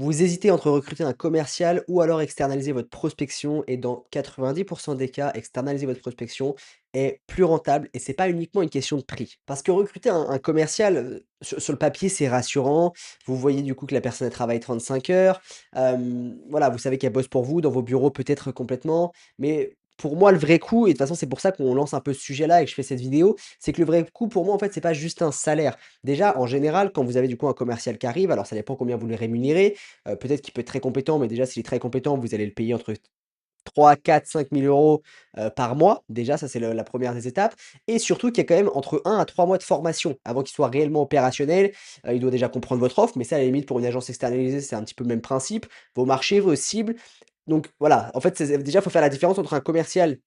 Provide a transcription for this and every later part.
Vous hésitez entre recruter un commercial ou alors externaliser votre prospection et dans 90 des cas, externaliser votre prospection est plus rentable et c'est pas uniquement une question de prix. Parce que recruter un commercial, sur le papier, c'est rassurant. Vous voyez du coup que la personne elle travaille 35 heures. Voilà, vous savez qu'elle bosse pour vous dans vos bureaux peut-être complètement. Mais pour moi, le vrai coût, et de toute façon, c'est pour ça qu'on lance un peu ce sujet-là et que je fais cette vidéo, c'est que le vrai coût pour moi, en fait, c'est pas juste un salaire. Déjà, en général, quand vous avez du coup un commercial qui arrive, alors ça dépend combien vous le rémunérez. Peut-être qu'il peut être très compétent, mais déjà s'il est très compétent, vous allez le payer entre 3, 4, 5 000 € par mois. Déjà, ça c'est le la 1re des étapes et surtout qu'il y a quand même entre 1 à 3 mois de formation avant qu'il soit réellement opérationnel. Il doit déjà comprendre votre offre, mais ça à la limite pour une agence externalisée, c'est un petit peu le même principe. Vos marchés, vos cibles. Donc voilà, en fait, c'est déjà, il faut faire la différence entre un commercial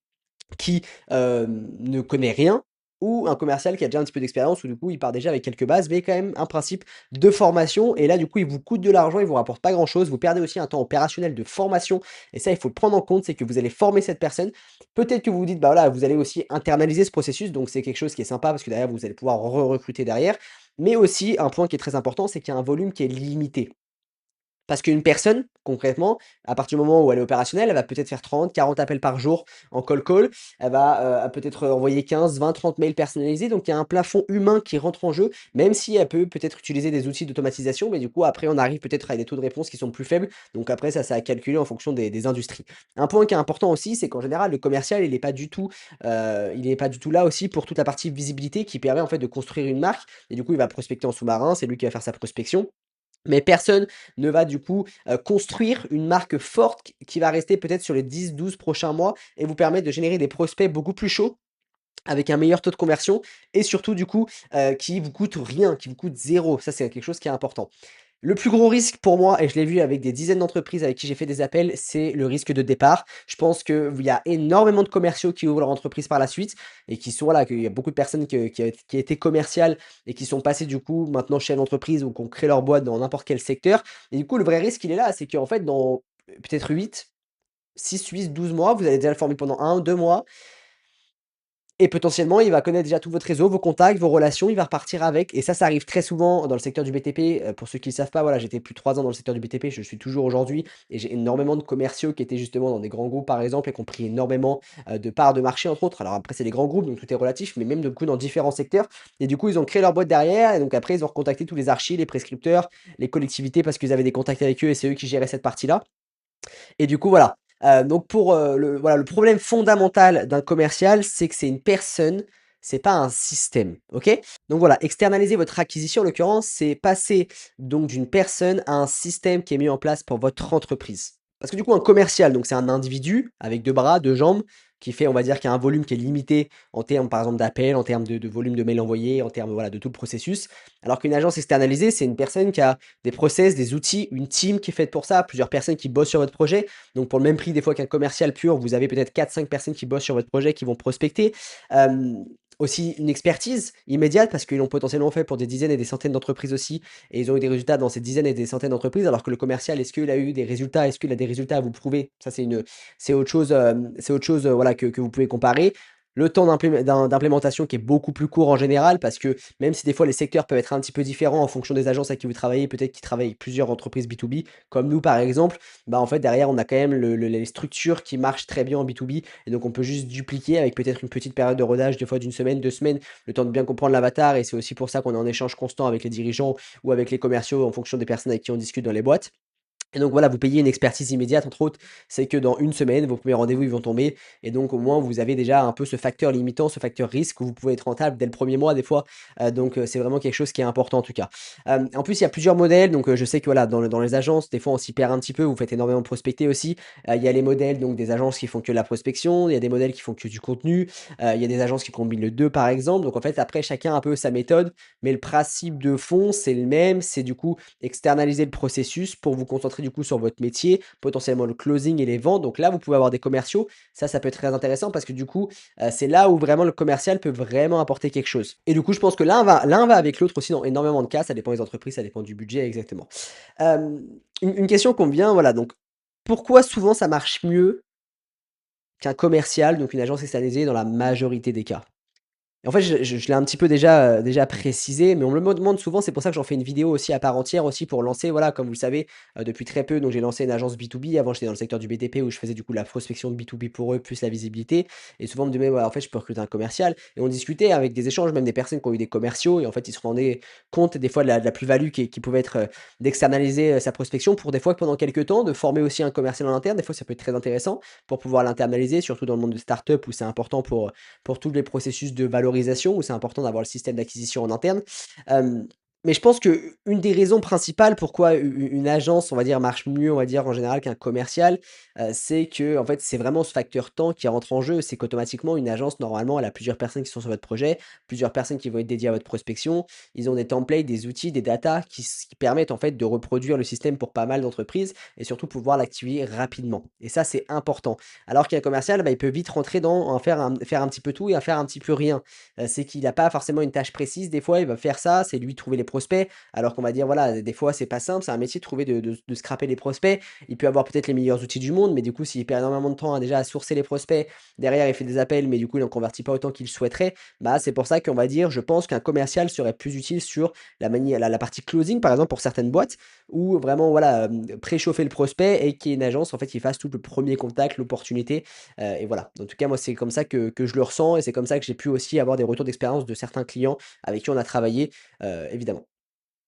qui, ne connaît rien ou un commercial qui a déjà un petit peu d'expérience où du coup il part déjà avec quelques bases, mais quand même un principe de formation et là du coup il vous coûte de l'argent, il vous rapporte pas grand chose. Vous perdez aussi un temps opérationnel de formation et ça il faut le prendre en compte, c'est que vous allez former cette personne. Peut-être que vous vous dites, bah voilà, vous allez aussi internaliser ce processus, donc c'est quelque chose qui est sympa parce que derrière vous allez pouvoir recruter derrière. Mais aussi un point qui est très important, c'est qu'il y a un volume qui est limité. Parce qu'une personne, concrètement, à partir du moment où elle est opérationnelle, elle va peut-être faire 30, 40 appels par jour en cold call. Elle va, peut-être envoyer 15, 20, 30 mails personnalisés. Donc il y a un plafond humain qui rentre en jeu, même si elle peut peut-être utiliser des outils d'automatisation, mais du coup après on arrive peut-être à des taux de réponse qui sont plus faibles. Donc après ça, c'est à calculer en fonction des industries. Un point qui est important aussi, c'est qu'en général le commercial, il est pas du tout là aussi pour toute la partie visibilité qui permet en fait de construire une marque et du coup il va prospecter en sous-marin, c'est lui qui va faire sa prospection. Mais personne ne va du coup, construire une marque forte qui va rester peut-être sur les 10, 12 prochains mois et vous permettre de générer des prospects beaucoup plus chauds, avec un meilleur taux de conversion et surtout du coup, qui vous coûte rien, qui vous coûte zéro. Ça, c'est quelque chose qui est important. Le plus gros risque pour moi, et je l'ai vu avec des dizaines d'entreprises avec qui j'ai fait des appels, c'est le risque de départ. Je pense qu'il y a énormément de commerciaux qui ouvrent leur entreprise par la suite et qui sont voilà, qu'il y a beaucoup de personnes qui étaient commerciales et qui sont passées du coup maintenant chez l'entreprise ou qui ont créé leur boîte dans n'importe quel secteur. Et du coup, le vrai risque, il est là, c'est qu'en fait, dans peut-être 8, 6, 8, 12 mois, vous allez déjà le former pendant 1, 2 mois et potentiellement, il va connaître déjà tout votre réseau, vos contacts, vos relations, il va repartir avec et ça arrive très souvent dans le secteur du BTP. Pour ceux qui ne le savent pas, voilà, j'étais plus de 3 ans dans le secteur du BTP, je le suis toujours aujourd'hui et j'ai énormément de commerciaux qui étaient justement dans des grands groupes, par exemple, et qui ont pris énormément, de parts de marché, entre autres. Alors après, c'est des grands groupes, donc tout est relatif, mais même, du coup, dans différents secteurs et du coup, ils ont créé leur boîte derrière et donc après, ils ont recontacté tous les archis, les prescripteurs, les collectivités parce qu'ils avaient des contacts avec eux et c'est eux qui géraient cette partie-là. Et du coup, voilà. Donc pour, le problème fondamental d'un commercial, c'est que c'est une personne, c'est pas un système, OK? Donc voilà, externaliser votre acquisition, en l'occurrence, c'est passer donc d'une personne à un système qui est mis en place pour votre entreprise. Parce que du coup, un commercial, donc c'est un individu avec 2 bras, 2 jambes, qui fait, on va dire, qui a un volume qui est limité en termes, par exemple, d'appels, en termes de volume de mails envoyés, en termes, voilà, de tout le processus. Alors qu'une agence externalisée, c'est une personne qui a des process, des outils, une team qui est faite pour ça, plusieurs personnes qui bossent sur votre projet. Donc pour le même prix des fois qu'un commercial pur, vous avez peut-être 4, 5 personnes qui bossent sur votre projet, qui vont prospecter. Hem, Aussi une expertise immédiate parce qu'ils l'ont potentiellement fait pour des dizaines et des centaines d'entreprises aussi et ils ont eu des résultats dans ces dizaines et des centaines d'entreprises alors que le commercial, est-ce qu'il a eu des résultats? Est-ce qu'il a des résultats à vous prouver? Ça c'est autre chose, c'est autre chose, voilà que vous pouvez comparer. Le temps d'implémentation qui est beaucoup plus court en général parce que même si des fois les secteurs peuvent être un petit peu différents en fonction des agences avec qui vous travaillez, peut-être qu'ils travaillent avec plusieurs entreprises B2B comme nous par exemple, bah, en fait derrière on a quand même les structures qui marchent très bien en B2B et donc on peut juste dupliquer avec peut-être une petite période de rodage des fois d'une semaine, 2 semaines, le temps de bien comprendre l'avatar et c'est aussi pour ça qu'on est en échange constant avec les dirigeants ou avec les commerciaux en fonction des personnes avec qui on discute dans les boîtes. Et donc voilà, vous payez une expertise immédiate, entre autres, c'est que dans une semaine, vos premiers rendez-vous, ils vont tomber. Et donc au moins, vous avez déjà un peu ce facteur limitant, ce facteur risque où vous pouvez être rentable dès le premier mois des fois. C'est vraiment quelque chose qui est important en tout cas. En plus, il y a plusieurs modèles. Donc je sais que voilà, dans les agences, des fois on s'y perd un petit peu. Vous faites énormément prospecter aussi. Il y a les modèles donc des agences qui font que la prospection. Il y a des modèles qui font que du contenu. Il y a des agences qui combinent le deux par exemple. Donc en fait, après, chacun a un peu sa méthode. Mais le principe de fond, c'est le même. C'est du coup externaliser le processus pour vous concentrer du coup sur votre métier, potentiellement le closing et les ventes. Donc là, vous pouvez avoir des commerciaux. Ça peut être très intéressant parce que du coup, c'est là où vraiment le commercial peut vraiment apporter quelque chose. Et du coup, je pense que l'un va avec l'autre aussi dans énormément de cas. Ça dépend des entreprises, ça dépend du budget, exactement. Une question qu'on me vient, voilà, donc pourquoi souvent ça marche mieux qu'un commercial, donc une agence externalisée dans la majorité des cas? Et en fait, je l'ai un petit peu déjà précisé, mais on me le demande souvent, c'est pour ça que j'en fais une vidéo aussi à part entière aussi pour lancer, voilà, comme vous le savez, depuis très peu, donc j'ai lancé une agence B2B. Avant, j'étais dans le secteur du BTP où je faisais du coup la prospection de B2B pour eux, plus la visibilité. Et souvent, on me demandait: «Ouais, en fait, je peux recruter un commercial», et on discutait avec des échanges, même des personnes qui ont eu des commerciaux, et en fait, ils se rendaient compte des fois de la plus-value qui pouvait être, d'externaliser, sa prospection pour des fois pendant quelques temps, de former aussi un commercial en interne. Des fois, ça peut être très intéressant pour pouvoir l'internaliser, surtout dans le monde de start-up où c'est important pour tous les processus de valorisation, où c'est important d'avoir le système d'acquisition en interne. Hem, mais je pense que une des raisons principales pourquoi une agence, on va dire, marche mieux, on va dire, en général qu'un commercial, c'est que en fait, c'est vraiment ce facteur temps qui rentre en jeu. C'est qu'automatiquement, une agence, normalement, elle a plusieurs personnes qui sont sur votre projet, plusieurs personnes qui vont être dédiées à votre prospection. Ils ont des templates, des outils, des datas qui permettent, en fait, de reproduire le système pour pas mal d'entreprises et surtout pouvoir l'activer rapidement, et ça, c'est important. Alors qu'un commercial, bah, il peut vite rentrer dans en faire un petit peu tout et à faire un petit peu rien. C'est qu'il a pas forcément une tâche précise. Des fois, il va faire ça, c'est lui trouver les prospects, alors qu'on va dire, voilà, des fois, c'est pas simple, c'est un métier de trouver de scraper les prospects. Il peut avoir peut-être les meilleurs outils du monde, mais du coup, s'il perd énormément de temps, déjà à sourcer les prospects, derrière, il fait des appels, mais du coup, il en convertit pas autant qu'il souhaiterait. Bah, c'est pour ça qu'on va dire, je pense qu'un commercial serait plus utile sur la partie closing, par exemple, pour certaines boîtes, ou vraiment, voilà, préchauffer le prospect et qu'il y ait une agence, en fait, qui fasse tout le premier contact, l'opportunité. Et voilà. En tout cas, moi, c'est comme ça que je le ressens, et c'est comme ça que j'ai pu aussi avoir des retours d'expérience de certains clients avec qui on a travaillé, évidemment.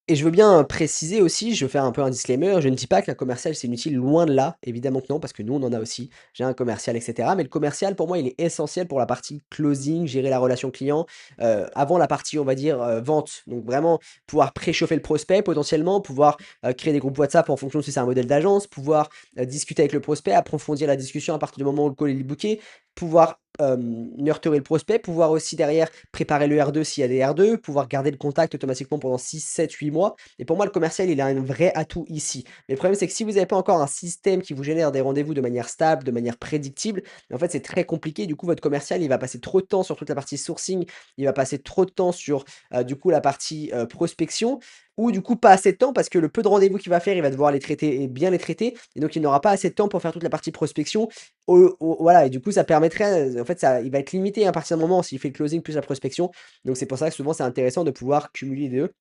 Et je veux bien préciser aussi, je veux faire un peu un disclaimer, je ne dis pas qu'un commercial c'est inutile, loin de là, évidemment que non, parce que nous on en a aussi. J'ai un commercial, et cetera. Mais le commercial pour moi, il est essentiel pour la partie closing, gérer la relation client, avant la partie, on va dire, vente. Donc vraiment pouvoir préchauffer le prospect potentiellement, pouvoir, créer des groupes WhatsApp en fonction de si c'est un modèle d'agence, pouvoir, discuter avec le prospect, approfondir la discussion à partir du moment où le call est booké, pouvoir, nurturer le prospect, pouvoir aussi derrière préparer le R2 s'il y a des R2, pouvoir garder le contact automatiquement pendant 6, 7, 8 mois. Et pour moi, le commercial, il a un vrai atout ici. Mais le problème, c'est que si vous n'avez pas encore un système qui vous génère des rendez-vous de manière stable, de manière prédictible, en fait, c'est très compliqué. Du coup, votre commercial, il va passer trop de temps sur toute la partie sourcing, il va passer trop de temps sur, du coup, la partie, prospection, ou du coup, pas assez de temps parce que le peu de rendez-vous qu'il va faire, il va devoir les traiter et bien les traiter, et donc il n'aura pas assez de temps pour faire toute la partie prospection. Voilà, et du coup, ça permettrait, en fait, ça il va être limité à partir du moment s'il fait le closing plus la prospection. Donc c'est pour ça que souvent, c'est intéressant de pouvoir cumuler les 2,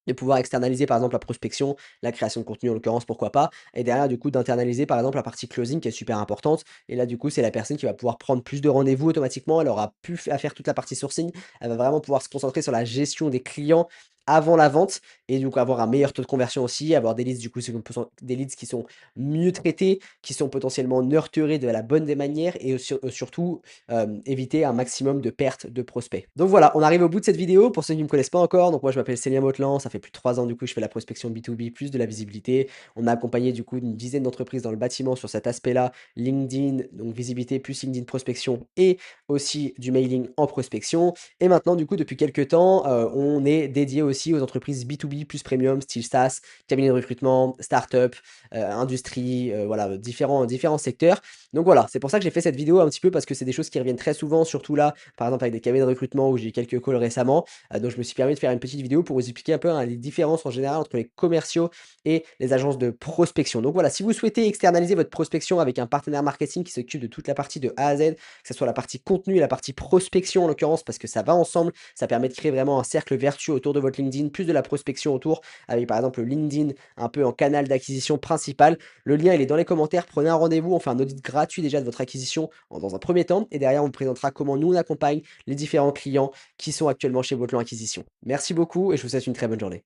de pouvoir externaliser, par exemple, la prospection, la création de contenu en l'occurrence, pourquoi pas, et derrière, du coup, d'internaliser, par exemple, la partie closing qui est super importante. Et là, du coup, c'est la personne qui va pouvoir prendre plus de rendez-vous automatiquement. Elle aura plus à faire toute la partie sourcing. Elle va vraiment pouvoir se concentrer sur la gestion des clients avant la vente, et donc avoir un meilleur taux de conversion aussi, avoir des leads, du coup, des leads qui sont mieux traités, qui sont potentiellement nurturés de la bonne des manières, et surtout, éviter un maximum de pertes de prospects. Donc voilà, on arrive au bout de cette vidéo. Pour ceux qui ne me connaissent pas encore, donc moi je m'appelle Célien Motelan, ça fait plus de 3 ans du coup je fais la prospection B2B, plus de la visibilité. On a accompagné du coup une dizaine d'entreprises dans le bâtiment sur cet aspect-là, LinkedIn, donc visibilité plus LinkedIn prospection, et aussi du mailing en prospection. Et maintenant du coup depuis quelques temps, on est dédié aussi aux entreprises B2B plus premium, style SaaS, cabinet de recrutement, start-up, industrie, voilà, différents secteurs. Donc voilà, c'est pour ça que j'ai fait cette vidéo un petit peu parce que c'est des choses qui reviennent très souvent, surtout là, par exemple avec des cabinets de recrutement où j'ai eu quelques calls récemment. Donc je me suis permis de faire une petite vidéo pour vous expliquer un peu, hein, les différences en général entre les commerciaux et les agences de prospection. Donc voilà, si vous souhaitez externaliser votre prospection avec un partenaire marketing qui s'occupe de toute la partie de A à Z, que ce soit la partie contenu et la partie prospection en l'occurrence, parce que ça va ensemble, ça permet de créer vraiment un cercle vertueux autour de votre LinkedIn, plus de la prospection autour, avec par exemple le LinkedIn un peu en canal d'acquisition principal. Le lien, il est dans les commentaires. Prenez un rendez-vous, on fait un audit gratuit déjà de votre acquisition dans un premier temps, et derrière, on vous présentera comment nous, on accompagne les différents clients qui sont actuellement chez Vautelan Acquisition. Merci beaucoup et je vous souhaite une très bonne journée.